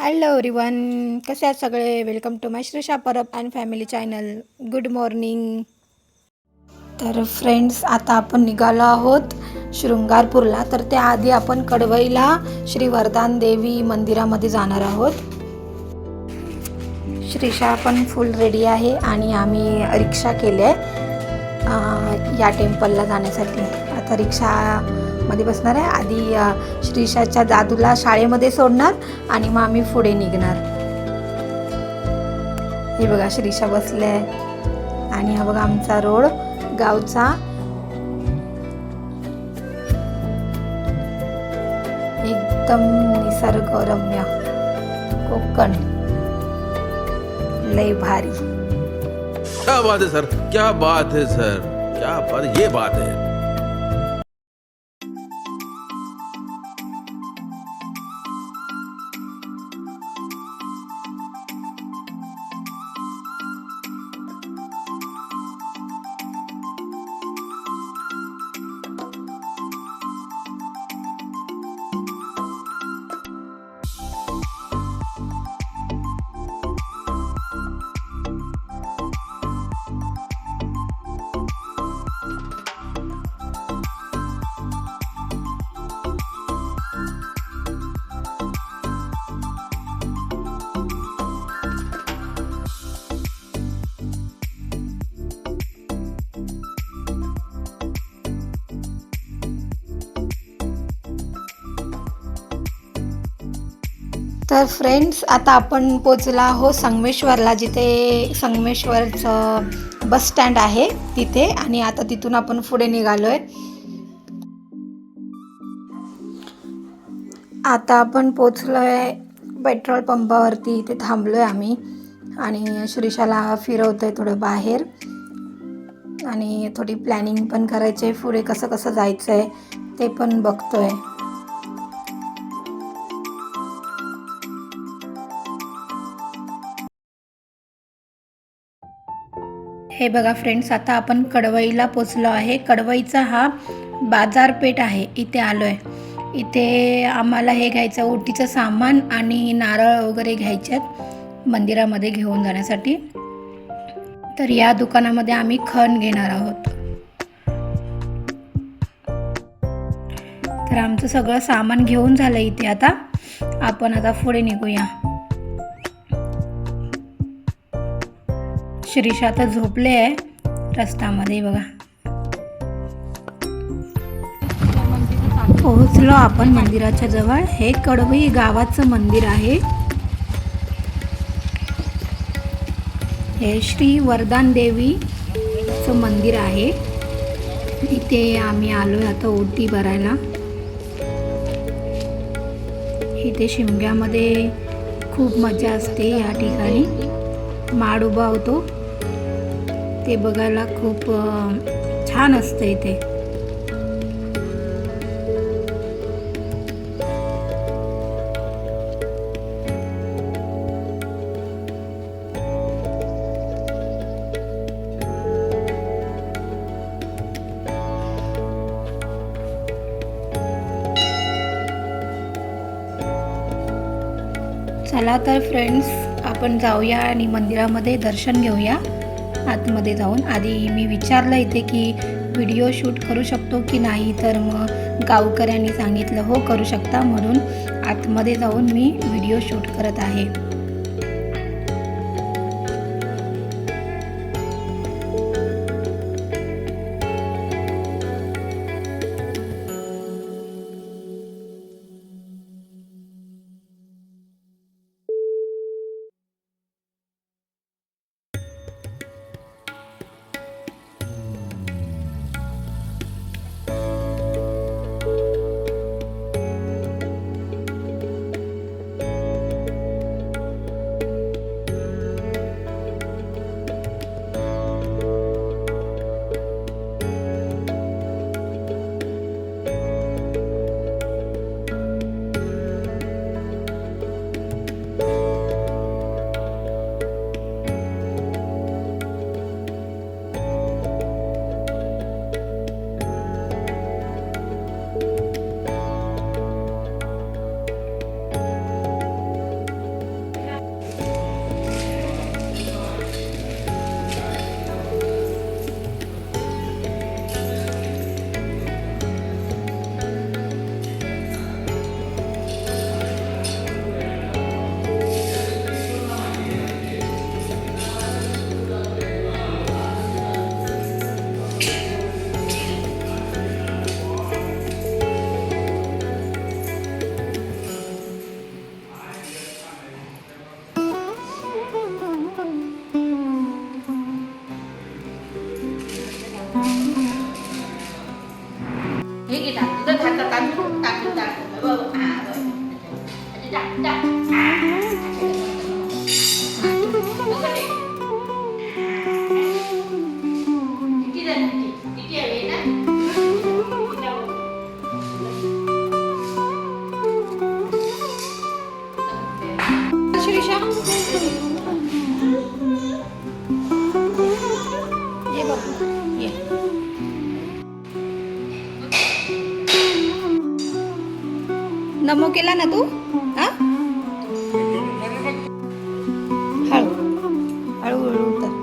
Hello everyone, कसे आहात सगळे. Welcome to my Shrisha Parab and family channel. Good morning. तर फ्रेंड्स, आता आपण निघालो आहोत शृंगारपूरला. तर त्याआधी आपण कडवईला श्री वरदान देवी मंदिरामध्ये जाणार आहोत. श्रीशा पण फुल रेडी आहे आणि आम्ही रिक्षा केली आहे या टेम्पलला जाण्यासाठी. आता रिक्षामध्ये बसणार आहे. आधी श्रीशाच्या दादूला शाळेमध्ये सोडणार आणि मग आम्ही पुढे निघणार. हे बघा, श्रीशा बसले आहे आणि हा बघा आमचा रोड गावचा. एकदम निसर्गरम्य कोकण, लय भारी. क्या बात है सर, क्या बात है सर, क्या बात, ये बात है. तर फ्रेंड्स, आता आपण पोचला आहोत संगमेश्वरला, जिथे संगमेश्वरचं बस स्टँड आहे तिथे. आणि आता तिथून आपण पुढे निघालो आहे. आता आपण पोचलो आहे पेट्रोल पंपावरती. इथे थांबलो आहे आम्ही आणि श्रीशाला फिरवतो आहे थोडं बाहेर आणि थोडी प्लॅनिंग पण करायची आहे. पुढे कसं कसं जायचं आहे ते पण बघतो आहे. हे बघा फ्रेंड्स, आता आपण कडवईला पोचलो आहे. कडवईचा हा बाजारपेठ आहे, इथे आलो आहे. इथे आम्हाला हे घ्यायचं, ओटीचं सामान आणि नारळ वगैरे घ्यायचे आहेत मंदिरामध्ये घेऊन जाण्यासाठी. तर या दुकानामध्ये आम्ही खण घेणार आहोत. तर आमचं सगळं सामान घेऊन झालं इथे. आता आपण पुढे निघूया. श्रीशा तर झोपले आहे रस्त्यामध्ये. बघा, पोहोचलो आपण मंदिराच्या जवळ. हे कडवई गावाचं मंदिर आहे. हे श्री वरदान देवीचं मंदिर आहे. इथे आम्ही आलोय आता ओटी भरायला. इथे शिमग्यामध्ये खूप मजा असते. या ठिकाणी माड उभा होतो, ते बघायला खूप छान असतं इथे. चला तर फ्रेंड्स, आपण जाऊया आणि मंदिरामध्ये दर्शन घेऊया. आतमध्ये जाऊन आधी मी विचारलं इथे की व्हिडिओ शूट करू शकतो की नाही. तर मग गावकऱ्यांनी सांगितलं हो करू शकता, म्हणून आतमध्ये जाऊन मी व्हिडिओ शूट करत आहे. शिरीषा ये बघू ये नमो केला ना तू हा हळू हळू हळू उतर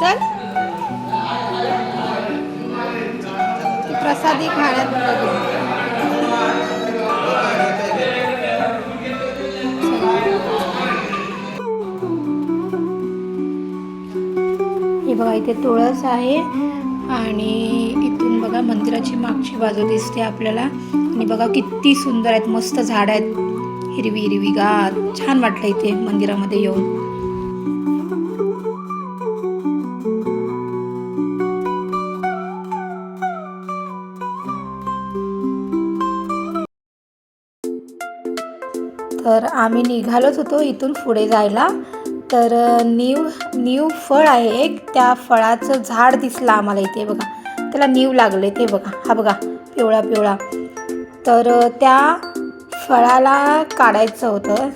चल प्रसादी खाण्यात हे बघा इथे तुळस आहे आणि इथून बघा मंदिराची मागची बाजू दिसते आपल्याला आणि बघा किती सुंदर आहेत मस्त झाड आहेत हिरवी हिरवीगार छान वाटलं इथे मंदिरामध्ये येऊन तर आम्ही निघालोच होतो इथून पुढे जायला तर नीव फळ आहे एक त्या फळाचं झाड दिसलं आम्हाला इथे बघा त्याला नीव लागले ते बघा हा बघा पिवळा पिवळा तर त्या फळाला काढायचं होतं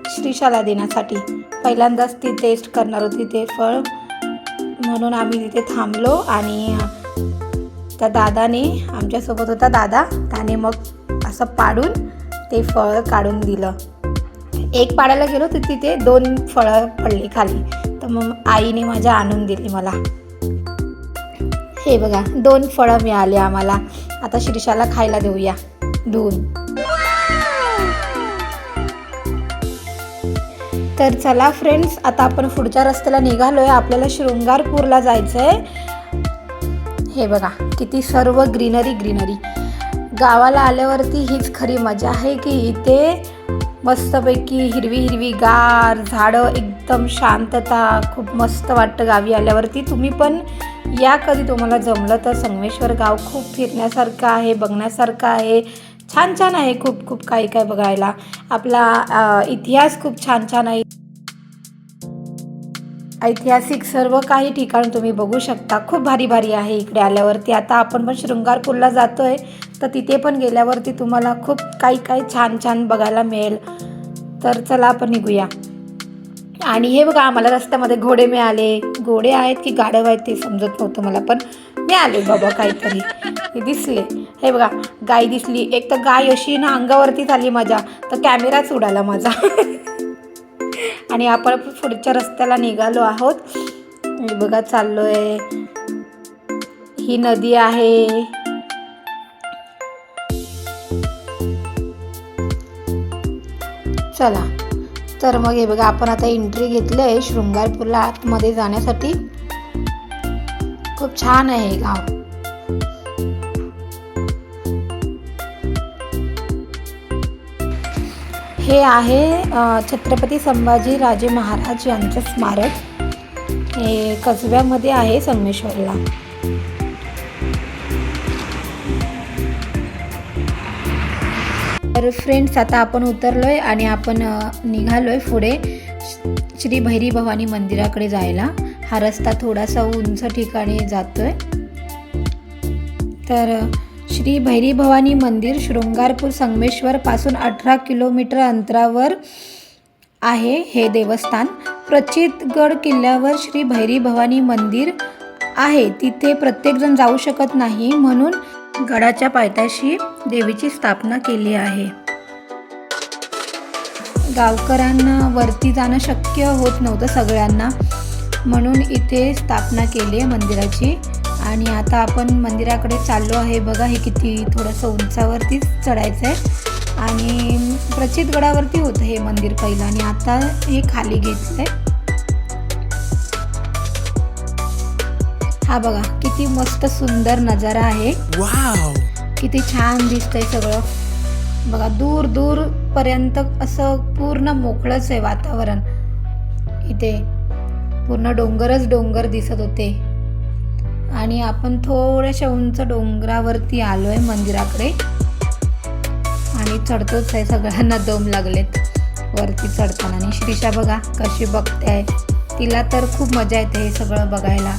श्रीशाला देण्यासाठी पहिल्यांदाच ती टेस्ट करणार होती ते फळ म्हणून आम्ही तिथे थांबलो आणि त्या दादाने आमच्यासोबत होता दादा त्याने मग असं पाडून ते फळ काढून दिलं एक पाडायला गेलो तर तिथे 2 फळं पडली खाली तर मग आईने माझ्या आणून दिली मला हे बघा 2 फळं मिळाली आम्हाला आता श्रीशाला खायला देऊया धुवून तर चला फ्रेंड्स आता आपण पुढच्या रस्त्याला निघालोय आपल्याला शृंगारपूरला जायचंय हे बघा किती सर्व ग्रीनरी गावाला आल्यावरती हीच खरी मजा आहे की इथे मस्तपैकी हिरवी गार झाडं एकदम शांतता खूप मस्त वाटतं गावी आल्यावरती तुम्ही पण या कधी तुम्हाला जमलं तर संगमेश्वर गाव खूप फिरण्यासारखं आहे बघण्यासारखं आहे छान आहे खूप काही बघायला आपला इतिहास खूप छान आहे ऐतिहासिक सर्व काही ठिकाण तुम्ही बघू शकता खूप भारी आहे इकडे आल्यावरती आता आपण पण शृंगारपूरला जातोय तर तिथे पण गेल्यावरती तुम्हाला खूप काही छान बघायला मिळेल तर चला आपण निघूया आणि हे बघा आम्हाला रस्त्यामध्ये घोडे मिळाले घोडे आहेत की गाढव आहेत ते समजत नव्हतं मला पण मिळाले बाबा काहीतरी ते दिसले हे बघा गाय दिसली एक तर गाय अशी ना अंगावरतीच आली माझ्या तर कॅमेराच उडाला माझा आणि आपण पुढच्या रस्त्याला निघालो आहोत हे बघा चाललोय ही नदी आहे चला तर मग हे बघा आपण आता एंट्री घेतली आहे शृंगारपूरला आतमध्ये जाण्यासाठी खूप छान आहे हे गाव हे आहे छत्रपती संभाजी राजे महाराज यांचं स्मारक हे कसब्यामध्ये आहे संगमेश्वरला तर फ्रेंड्स आता आपण उतरलोय आणि आपण निघालोय पुढे श्री भैरी भवानी मंदिराकडे जायला. हा रस्ता थोडासा उंच ठिकाणी जातोय. तर श्री भैरी भवानी मंदिर शृंगारपूर संगमेश्वर पासून 18 किलोमीटर अंतरावर आहे हे देवस्थान. प्रचितगड किल्ल्यावर श्री भैरी भवानी मंदिर आहे. तिथे प्रत्येकजण जाऊ शकत नाही, म्हणून गडाच्या पायथ्याशी देवीची स्थापना केली आहे. गावकऱ्यांना वरती जाणं शक्य होत नव्हतं सगळ्यांना, म्हणून इथे स्थापना केली आहे मंदिराची. आणि आता आपण मंदिराकडे चाललो आहे. बघा हे किती थोडंसं उंचावरतीच चढायचं आहे आणि प्रचितगडावरती होतं हे मंदिर पहिलं आणि आता हे खाली घेतलंय. हा बघा किती मस्त सुंदर नजारा आहे. वाव, किती छान दिसतंय सगळं. बघा दूर दूर पर्यंत असं पूर्ण मोकळंच आहे वातावरण. इथे पूर्ण डोंगरच डोंगर दिसत होते आणि आपण थोड्याशा उंच डोंगरावरती आलोय मंदिराकडे आणि चढतोच आहे. सगळ्यांना दम लागलेत वरती चढताना. आणि श्रीषा बघा कशी बघते आहे. तिला तर खूप मजा येते हे सगळं बघायला.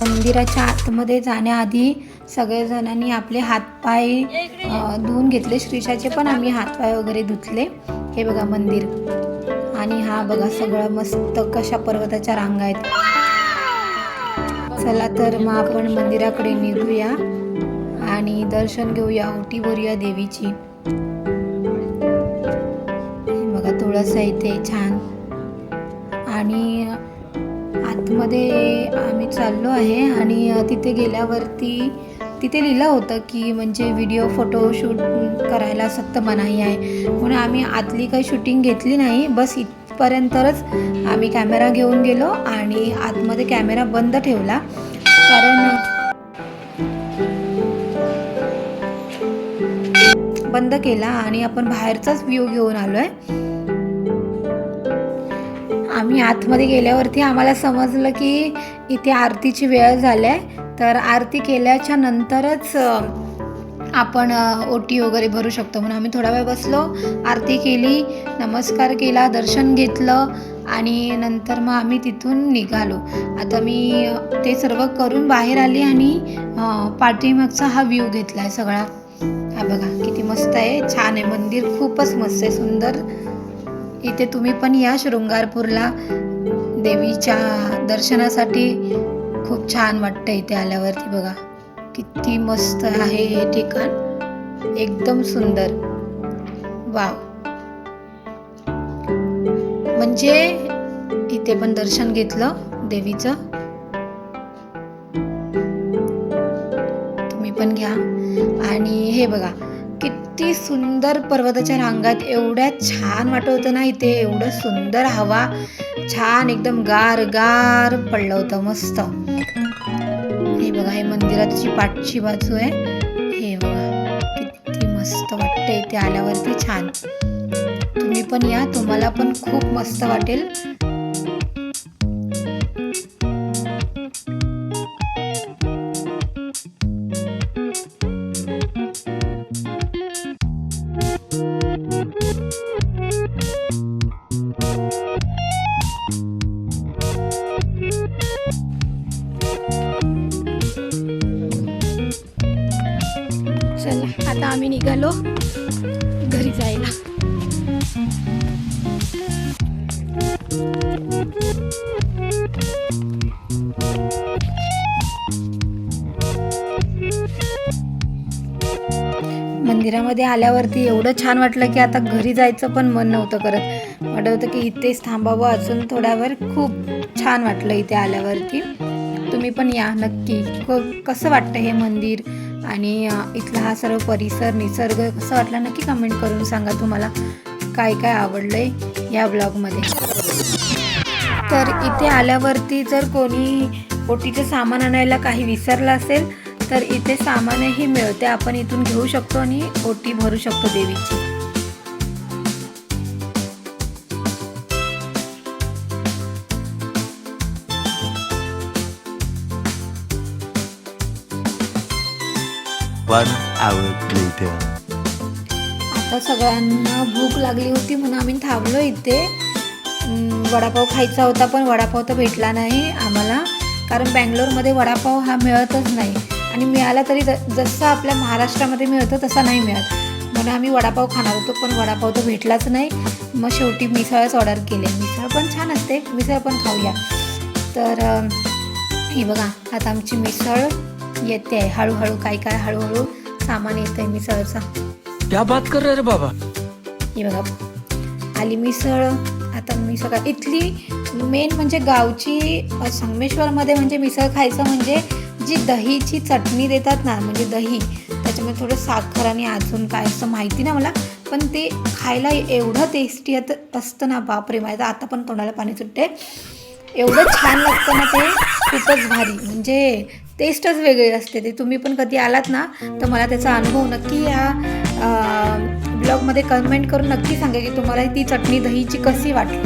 मंदिराच्या आतमध्ये जाण्याआधी सगळेजणांनी आपले हातपाय धुवून घेतले. श्रीषाचे पण आम्ही हातपाय वगैरे धुतले. हे बघा मंदिर आणि हा बघा सगळं मस्त कशा पर्वताच्या रांगा आहेत. चला तर मग आपण मंदिराकडे निघूया आणि दर्शन घेऊया, ओटी भरूया देवीची. हे बघा तुळस आहे इथे छान. आणि आतमध्ये आम्ही चाललो आहे आणि तिथे गेल्यावरती तिथे लिहिलं होतं की म्हणजे व्हिडिओ फोटो शूट करायला सक्त मनाई आहे, म्हणून आम्ही आतली काही शूटिंग घेतली नाही. बस इथपर्यंतच आम्ही कॅमेरा घेऊन गेलो आणि आतमध्ये कॅमेरा बंद ठेवला, कारण बंद केला आणि आपण बाहेरचाच व्ह्यू घेऊन आलो आहे. आम्ही आतमध्ये गेल्यावरती आम्हाला समजलं की इथे आरतीची वेळ झाली आहे, तर आरती केल्याच्या नंतरच आपण ओटी वगैरे भरू शकतो. म्हणून आम्ही थोडा वेळ बसलो, आरती केली, नमस्कार केला, दर्शन घेतलं आणि नंतर मग आम्ही तिथून निघालो. आता मी ते सर्व करून बाहेर आली आणि पाठीमागचा हा व्ह्यू घेतला आहे सगळा. हा बघा किती मस्त आहे, छान आहे मंदिर, खूपच मस्त आहे, सुंदर. इथे तुम्ही पण या शृंगारपूरला देवीच्या दर्शनासाठी. खूप छान वाटतं इथे आल्यावरती. बघा किती मस्त आहे हे ठिकाण, एकदम सुंदर. वाव. म्हणजे इथे पण दर्शन घेतलं देवीचं, तुम्ही पण घ्या. आणि हे बघा किती सुंदर पर्वताच्या रांगात, एवढ्या छान वाटत होतं ना इथे, एवढं सुंदर हवा, छान एकदम गार गार पडलं होतं मस्त. हे बघा हे मंदिराची पाठची बाजू आहे. हे बघा किती मस्त वाटतं इथे आल्यावरती, छान. तुम्ही पण या, तुम्हाला पण खूप मस्त वाटेल. चला आता आम्ही निघालो घरी जायला. मंदिरामध्ये आल्यावरती एवढं छान वाटलं की आता घरी जायचं पण मन नव्हतं करत. वाटत होतं की इथेच थांबावं अजून थोड्या वेळ. खूप छान वाटलं इथे आल्यावरती. तुम्ही पण या नक्की. कसं वाटतं हे मंदिर आणि इथला हा सर्व परिसर, निसर्ग कसं वाटला नक्की कमेंट करून सांगा तुम्हाला काय काय आवडलंय या ब्लॉगमध्ये. तर इथे आल्यावरती जर कोणी ओटीचं सामान आणायला काही विसरलं असेल तर इथे सामानही मिळते, आपण इथून घेऊ शकतो आणि ओटी भरू शकतो देवीची. 1 hour later. आता सगळ्यांना भूक लागली होती म्हणून आम्ही थांबलो इथे. वडापाव खायचा होता पण वडापाव तर भेटला नाही आम्हाला, कारण बँगलोरमध्ये वडापाव हा मिळतच नाही आणि मिळाला तरी जसं आपल्या महाराष्ट्रामध्ये मिळतो तसा नाही मिळत. म्हणून आम्ही वडापाव खाणार होतो पण वडापाव तर भेटलाच नाही. मग शेवटी मिसळच ऑर्डर केले. मिसळ पण छान असते, मिसळ पण खाऊया. तर हे बघा आता आमची मिसळ येते आहे हळूहळू. काय हळूहळू सामान येतं आहे मिसळचं. क्या बात कर रहे रे बाबा. हे बघा आली मिसळ. आता मिसळ इथली मेन म्हणजे गावची संगमेश्वरमध्ये म्हणजे मिसळ खायचं म्हणजे जी दहीची चटणी देतात ना, म्हणजे दही त्याच्यामध्ये थोडं साखर आणि अजून काय असतं माहिती ना मला, पण ते खायला एवढं टेस्टी असतं ना, बापरे माझ्या आता पण तोंडाला पाणी सुटते. एवढं छान लागतं ना ते, खूपच भारी. म्हणजे टेस्टच वेगळी असते. ते तुम्ही पण कधी आलात ना तर मला त्याचा अनुभव नक्की या ब्लॉगमध्ये कमेंट करून नक्की सांगा की तुम्हाला ती चटणी दहीची कशी वाटली.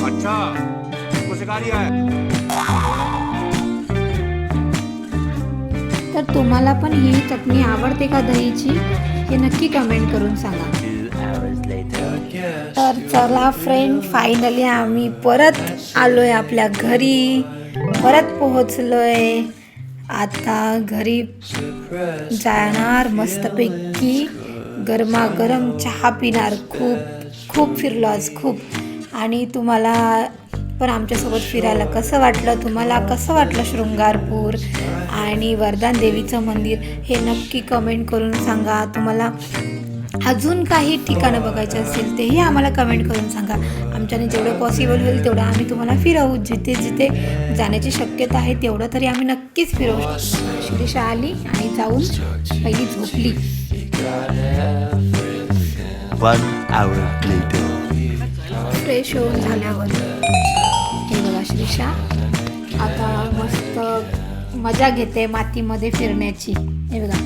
अच्छा तुमको सिखा रिया है. तर तुम्हाला पण ही चटणी आवडते का दहीची हे नक्की कमेंट करून सांगा. 2 hours later. तर चला फ्रेंड, फायनली आम्ही परत आलोय आपल्या घरी, परत पोहोचलोय. आता घरी जाणार मस्तपैकी गरमागरम चहा पिणार. खूप फिरलो आज खूप. आणि तुम्हाला पण आमच्यासोबत फिरायला कसं वाटलं, तुम्हाला कसं वाटलं शृंगारपूर आणि वरदान देवीचं मंदिर हे नक्की कमेंट करून सांगा. तुम्हाला अजून काही ठिकाणं बघायचे असेल तेही आम्हाला कमेंट करून सांगा. आमच्याने जेवढं पॉसिबल होईल तेवढं आम्ही तुम्हाला फिरवू. जिथे जिथे जाण्याची शक्यता आहे तेवढं तरी आम्ही नक्कीच फिरवू. शिरीषा आली आणि जाऊन पहिली झोपली. 1 hour later. फ्रेश होऊन झाल्यावर हे बघा शिरीषा आता मस्त मजा घेते मातीमध्ये फिरण्याची. हे बघा.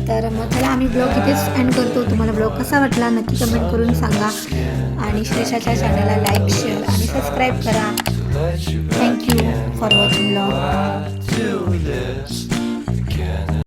तर मग चला आम्ही ब्लॉग इथेच एंड करतो. तुम्हाला ब्लॉग कसा वाटला नक्की कमेंट करून सांगा. आणि श्रेषाच्या चॅनलला लाईक, शेअर आणि सबस्क्राईब करा. Thank you for watching blog.